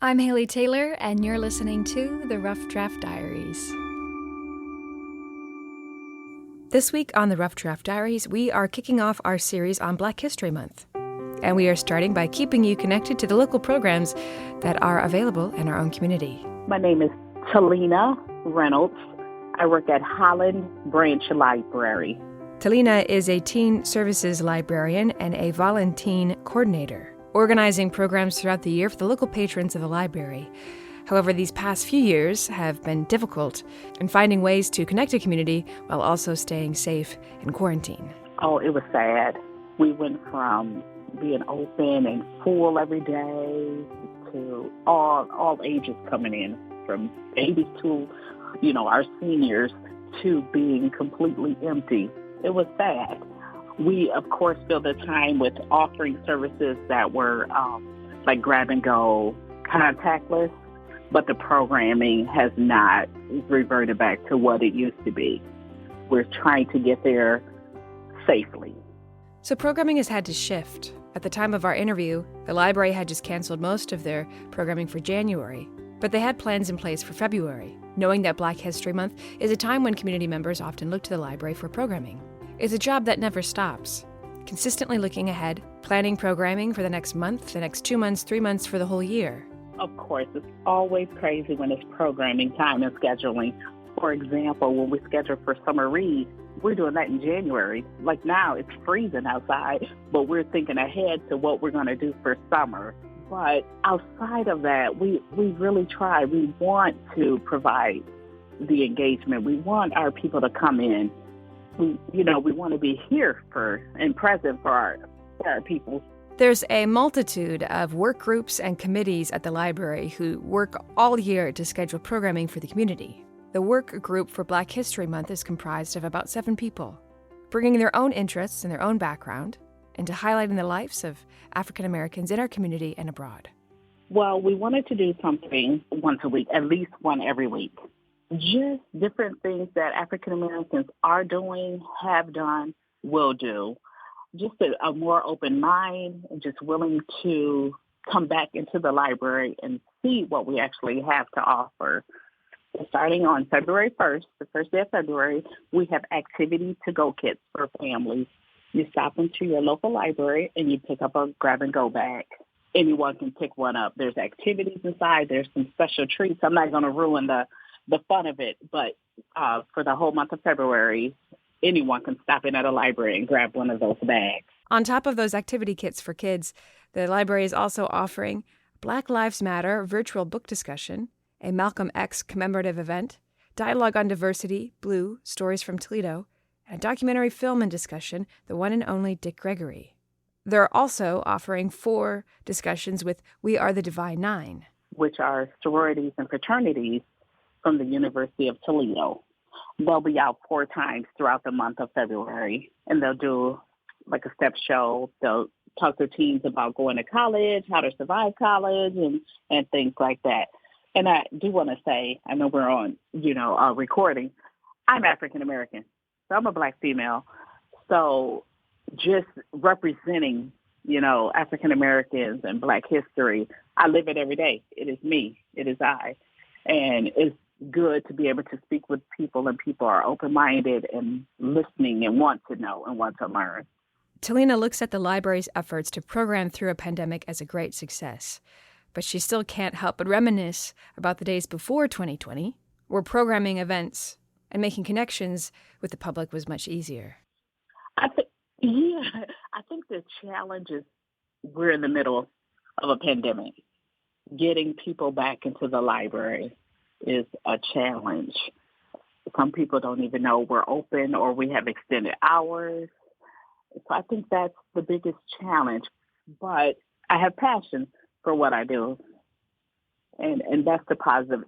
I'm Haley Taylor, and you're listening to the Rough Draft Diaries. This week on the Rough Draft Diaries, we are kicking off our series on Black History Month. And we are starting by keeping you connected to the local programs that are available in our own community. My name is Talina Reynolds. I work at Holland Branch Library. Talina is a teen services librarian and a volunteer coordinator, organizing programs throughout the year for the local patrons of the library. However, these past few years have been difficult in finding ways to connect to community while also staying safe in quarantine. Oh, it was sad. We went from being open and full every day to all ages coming in, from babies to, our seniors, to being completely empty. It was sad. We, of course, filled the time with offering services that were like grab and go, contactless, but the programming has not reverted back to what it used to be. We're trying to get there safely. So programming has had to shift. At the time of our interview, the library had just canceled most of their programming for January, but they had plans in place for February, knowing that Black History Month is a time when community members often look to the library for programming. It's a job that never stops, consistently looking ahead, planning programming for the next month, the next 2 months, 3 months, for the whole year. Of course, it's always crazy when it's programming time and scheduling. For example, when we schedule for summer read, we're doing that in January. Like now, it's freezing outside, but we're thinking ahead to what we're going to do for summer. But outside of that, we really try. We want to provide the engagement. We want our people to come in. We want to be here and present for our people. There's a multitude of work groups and committees at the library who work all year to schedule programming for the community. The work group for Black History Month is comprised of about 7 people, bringing their own interests and their own background into highlighting the lives of African Americans in our community and abroad. Well, we wanted to do something once a week, at least one every week. Just different things that African Americans are doing, have done, will do. Just a more open mind and just willing to come back into the library and see what we actually have to offer. Starting on February 1st, the first day of February, we have activity to-go kits for families. You stop into your local library and you pick up a grab-and-go bag. Anyone can pick one up. There's activities inside. There's some special treats. I'm not going to ruin the fun of it, but for the whole month of February, anyone can stop in at a library and grab one of those bags. On top of those activity kits for kids, the library is also offering Black Lives Matter virtual book discussion, a Malcolm X commemorative event, dialogue on diversity, Blue, Stories from Toledo, and a documentary film and discussion, The One and Only Dick Gregory. They're also offering 4 discussions with We Are the Divine Nine, which are sororities and fraternities from the University of Toledo. They'll be out 4 times throughout the month of February, and they'll do like a step show. They'll talk to teens about going to college, how to survive college, and things like that. And I do want to say, I know we're on, recording. I'm African American, so I'm a Black female. So just representing, African Americans and Black history, I live it every day. It is me. It is I. And it's good to be able to speak with people, and people are open-minded and listening and want to know and want to learn. Talina looks at the library's efforts to program through a pandemic as a great success, but she still can't help but reminisce about the days before 2020, where programming events and making connections with the public was much easier. I think the challenge is we're in the middle of a pandemic. Getting people back into the library is a challenge. Some people don't even know we're open or we have extended hours. So I think that's the biggest challenge. But I have passion for what I do. And that's the positive.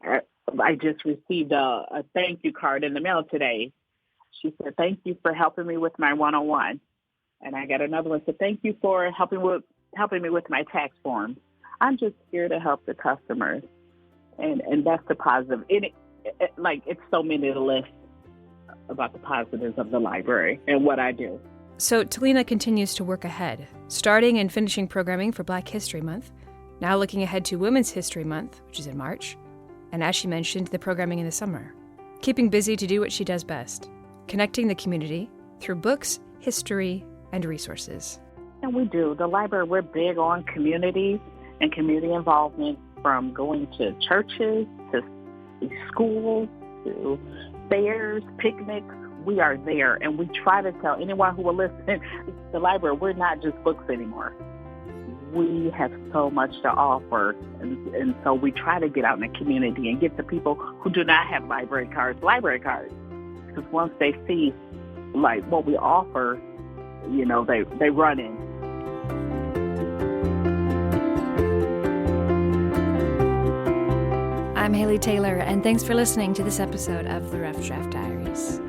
I just received a thank you card in the mail today. She said, thank you for helping me with my one-on-one. And I got another one. So thank you for helping me with my tax form. I'm just here to help the customers. And that's the positive. It's so many to list about the positives of the library and what I do. So Talina continues to work ahead, starting and finishing programming for Black History Month, Now looking ahead to Women's History Month, which is in March, and as she mentioned, the programming in the summer. Keeping busy to do what she does best, connecting the community through books, history, and resources. And we do. The library, we're big on community and community involvement, from going to churches, to schools, to fairs, picnics. We are there, and we try to tell anyone who will listen, the library, we're not just books anymore. We have so much to offer, and so we try to get out in the community and get the people who do not have library cards. Because once they see like what we offer, they run in. I'm Haley Taylor, and thanks for listening to this episode of the Rough Draft Diaries.